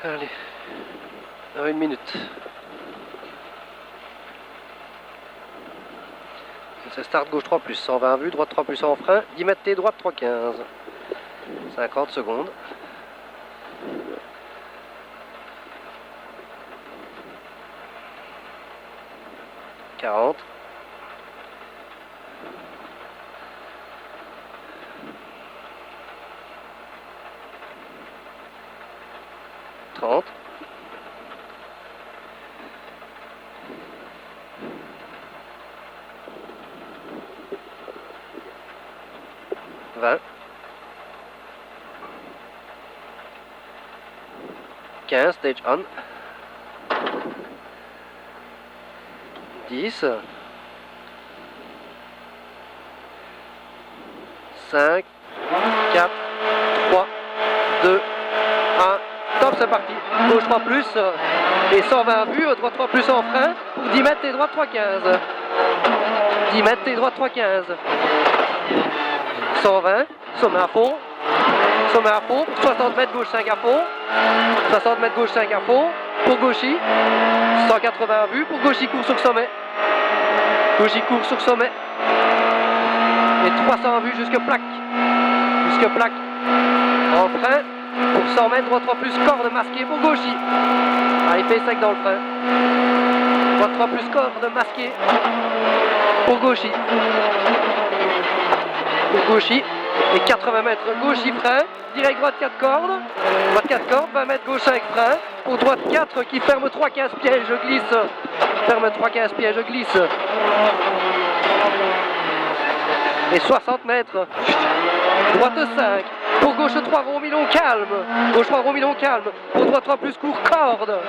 Allez, dans 1 minute. C'est start gauche 3 plus, 120 vues, droite 3 plus en frein, 10 mètres T, droite 3,15. 50 secondes. Quarante. 30. 20. 15, stage on. 10. 5, 4, 3, 2, 1. Top, c'est parti. Gauche 3 plus et 120 vues, droite 3 plus en frein pour 10 mètres et droite 3,15. 10 mètres et droite 3,15. 120, sommet à fond. Sommet à fond pour 60 mètres gauche 5 à fond. 60 mètres gauche 5 à fond pour gauchy. 180 vues pour gauchy court sur sommet. Gauchy court sur sommet. Et 300 vues jusque plaque. Jusque plaque. En frein pour 100 mètres, droite 3 plus corde masquée pour gauchy. Ah, il fait sec dans le frein. Droite 3 plus corde masquée pour gauchy. Pour gauchy. Et 80 mètres gauchy frein. Direct droite 4 cordes. Droite 4 cordes, 20 mètres gauche 5 frein. Pour droite 4 qui ferme 3,15 pièges, je glisse. Ferme 3,15 pièges, je glisse. Et 60 mètres. Droite 5. Pour gauche 3 rond milon calme. Gauche 3 rond milon calme. Pour droite 3 plus court corde.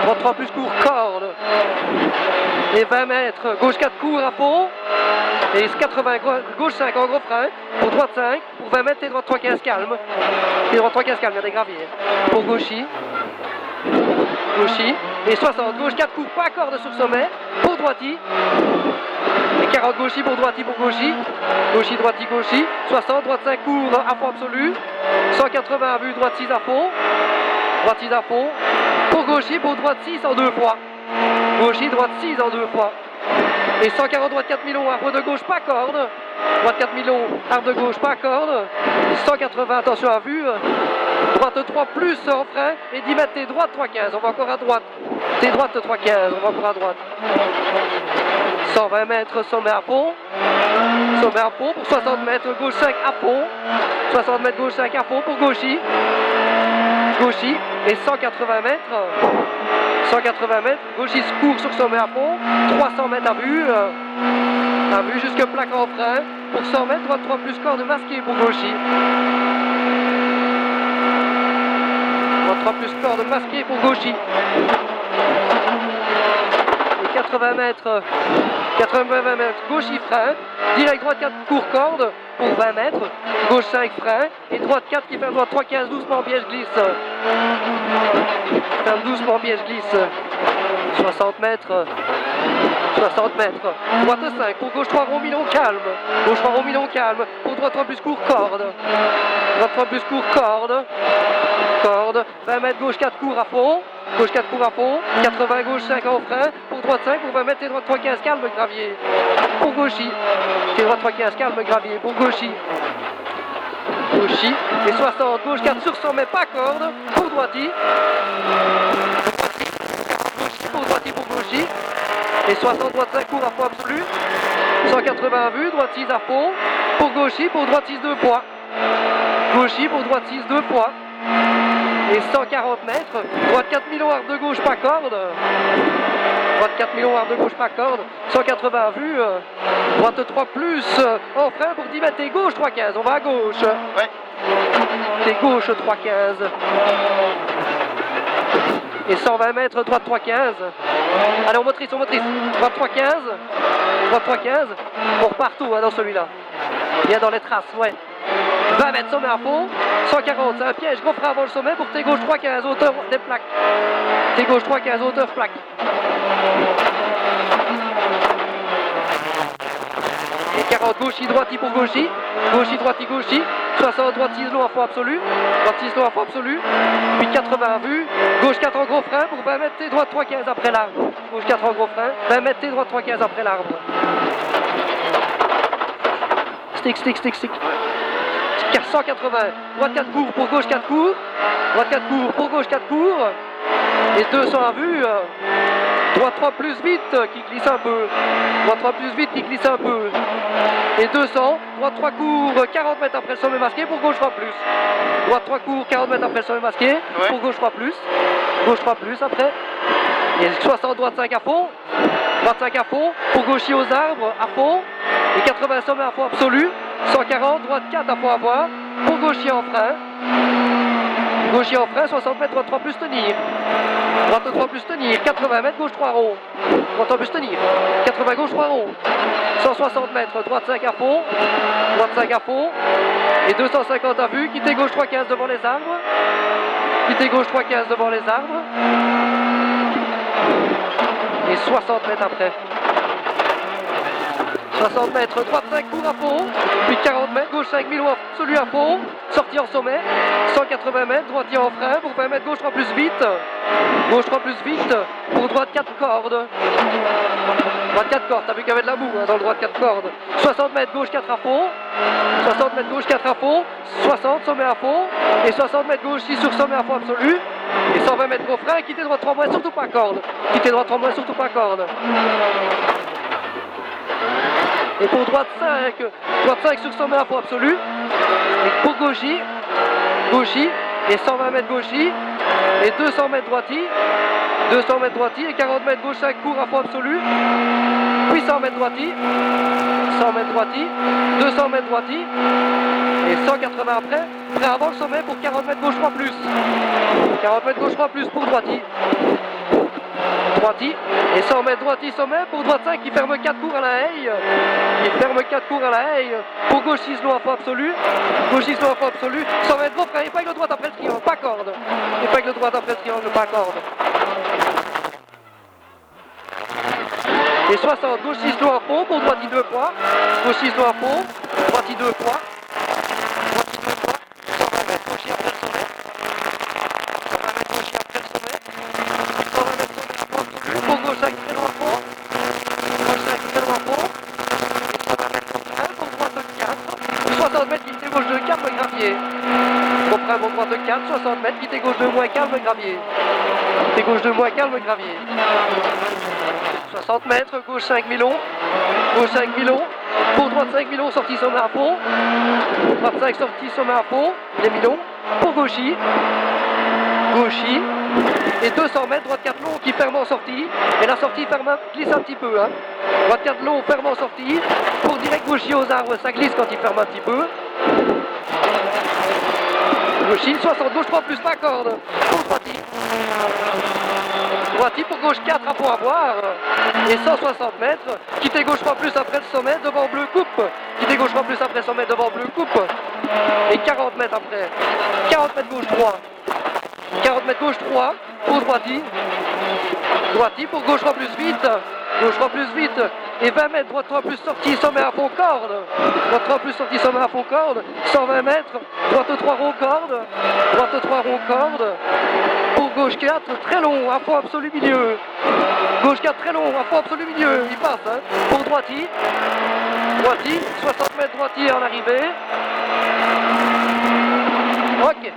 Droite 3 plus court corde. Et 20 mètres. Gauche 4 court à fond. Et 80 gauche 5 en gros frein. Pour droite 5. Pour 20 mètres et droite 3,15 calme. Et droite 3,15 calme, il y a des graviers. Pour gauchy. Gauchy. Et 60. Gauche 4 court pas corde sur sommet. Pour droiti. Et 40 gauchy pour droiti pour gauchy. Gauchy, droiti, gauchy. 60, droite 5 court à fond absolu. 180 à vue, droite 6 à fond. Droite 6 à fond. Pour gauchy, pour droite 6 en 2 fois. Gauchy, droite 6 en 2 fois. Et 140, droite 4 milons, arbre de gauche, pas corde. Droite 4 milons, arbre de gauche, pas corde. 180, attention à vue. Droite 3 plus en frein. Et 10 mètres, T droite 3,15. On va encore à droite. T droite 3,15. On va encore à droite. 120 mètres, sommet à fond. Sommet à fond pour 60 mètres, gauche 5 à fond. 60 mètres, gauche 5 à fond pour gauchy. Gauchy. Et 180 mètres. 180 mètres, gauchy court sur sommet à fond. 300 mètres à vue. À vue jusque plaque en frein. Pour 100 mètres, droite 3 plus corde masquée pour gauchy. Droite 3 plus corde masquée pour gauchy. Et 80 mètres, gauchy frein. Direct droite 4 court corde pour 20 mètres. Gauche 5 frein. Et droite 4 qui fait droite 3,15 doucement piège glisse. Ferme doucement piège glisse. 60 mètres. 60 mètres. Droite 5 pour gauche 3 rond milon calme. Gauche 3 rond milon calme. Pour droite 3 plus court corde. Droite 3 plus court corde. Corde. 20 mètres gauche 4 court à fond. Gauche 4 court à fond. 80 gauche 5 en frein. Pour droite 5 pour 20 mètres et droite 3,15 calme gravier. Pour gauchy. Et droite 3,15 calme gravier. Pour gauchy. Gauchy. Et 60 gauche 4 sur 100 mais pas corde. Pour droiti. Pour droiti pour gauchy. Et 60 droite 5 court à fond absolu. 180 vues, droite 6 à fond. Pour gauchy, pour droite 6 2 fois. Gauchy pour droite 6 2 fois. Et 140 mètres. Droite 4 milons arbre de gauche pas corde. Droite 4 milons arbre de gauche pas corde. 180 vues. Droite 3 plus en frein pour 10 mètres et gauche 3,15. On va à gauche. Ouais. Et gauche 3,15. Et 120 mètres, droite 3,15. Allez, on motrice. Droite 3,15. Droite 3,15. On repart tout dans celui-là. Bien dans les traces, ouais. 20 mètres, sommet à fond. 140, c'est un piège. Gros frein avant le sommet pour T gauche 3,15, hauteur des plaques. T gauche 3,15, hauteur plaque. Et 40, gauchy, droiti pour gauchy. Gauchy, droiti, gauchy. 60 droitier slow à fond absolu, droitier slow à fond absolu, puis 80 à vue, gauche 4 en gros frein pour 20 mètres et droite 3,15 après l'arbre, gauche 4 en gros frein, 20 mètres et droite 3,15 après l'arbre. Stick, 180, droite 4 cours pour gauche 4 cours, droite 4 cours pour gauche 4 cours, et 200 à vue, droite 3 plus vite qui glisse un peu, droite 3 plus vite qui glisse un peu, et 200, droite 3 cours 40 mètres après le sommet masqué pour gauche 3 plus, droite 3 cours 40 mètres après le sommet masqué pour gauche 3 plus, gauche 3 plus après, et 60 droite 5 à fond, droite 5 à fond, pour gaucher aux arbres à fond, et 80 sommet à fond absolu, 140 droite 4 à fond à voir, pour gaucher en frein, gaucher en frein, 60 mètres, droite 3 plus tenir, droite 3 plus tenir, 80 mètres, gauche 3 rond, droite 3 plus tenir, 80 gauche 3 rond, 160 mètres, droite 5 à fond, droite 5 à fond, et 250 à vue, quitter gauche 3,15 devant les arbres, quitter gauche 3,15 devant les arbres, et 60 mètres après. 60 mètres, droite 5 cours à fond, puis 40 mètres, gauche 5 000 absolu à fond, sortie en sommet, 180 mètres, droitier en frein, pour 20 mètres, gauche 3 plus vite, gauche 3 plus vite, pour droite 4 cordes, droite 4 cordes, t'as vu qu'il y avait de la moue hein, dans le droite 4 cordes, 60 mètres, gauche 4 à fond, 60 mètres, gauche 4 à fond, 60 sommet à fond, et 60 mètres, gauche 6 sur sommet à fond absolu, et 120 mètres au frein, quitter droite 3 moins, surtout pas corde, quitter droite 3 moins, surtout pas corde. Et pour droite 5 sur sommet à fond absolu, et pour gauchis, et 120 mètres gauchis, et 200 mètres droiti, et 40 mètres gauche 5 cours à fond absolu, puis 100 mètres droiti, 200 mètres droiti, et 180 après, prêt avant le sommet pour 40 mètres gauche 3 plus, 40 mètres gauche 3 plus pour droiti, et 100 mètres droiti sommet pour droite 5 qui ferme 4 cours à la haie, pour gauche 6 slow à fond absolu, 100 mètres gros frein, épingle droite après le triangle, pas corde, pas corde. Et 60, gauche 6 slow à fond pour droiti 2 fois, gauche 6 slow à fond, droiti 2 fois, 120 mètres gauche après le sommet, 120 mètres gauche après le sommet, 120 mètres sommet à fond absolu, pour gauche 5 très loin à fond, gauche 5 très loin à fond, et 120 mètres pour frein, pour droite 4, 60 mètres quitter gauche 2 calme gravier, pour frein pour droite 4, 60 mètres quitter gauche 2 moins calme gravier, quitter gauche 2 moins calme gravier. 60 mètres, gauche 5 milons, pour droite 5 milons, sortie sommet à fond, droite 5 sortie sommet à fond, les milons, pour gauchis, et 200 mètres, droite 4 long qui ferme en sortie, et la sortie ferme, glisse un petit peu, hein. Droite 4 long ferme en sortie, pour direct gauchis aux arbres, ça glisse quand il ferme un petit peu. Gauchis, 60, gauche 3 plus, pas corde, pour droiti pour gauche 4 à fond à boire, et 160 mètres, quitter gauche 3 plus après le sommet, devant bleu coupe, quitter gauche 3 plus après le sommet, devant bleu coupe, et 40 mètres après, 40 mètres gauche 3, 40 mètres gauche 3, pour droiti pour gauche 3 plus vite, et 20 mètres, droite 3 plus sortie, sommet à fond corde, droite 3 plus sortie, sommet à fond corde, 120 mètres, droite 3 rond corde, pour gauche 4, très long, à fond absolu milieu, gauche 4 très long, à fond absolu milieu, il passe, hein. Pour droiti, 60 mètres droitier en arrivée, ok.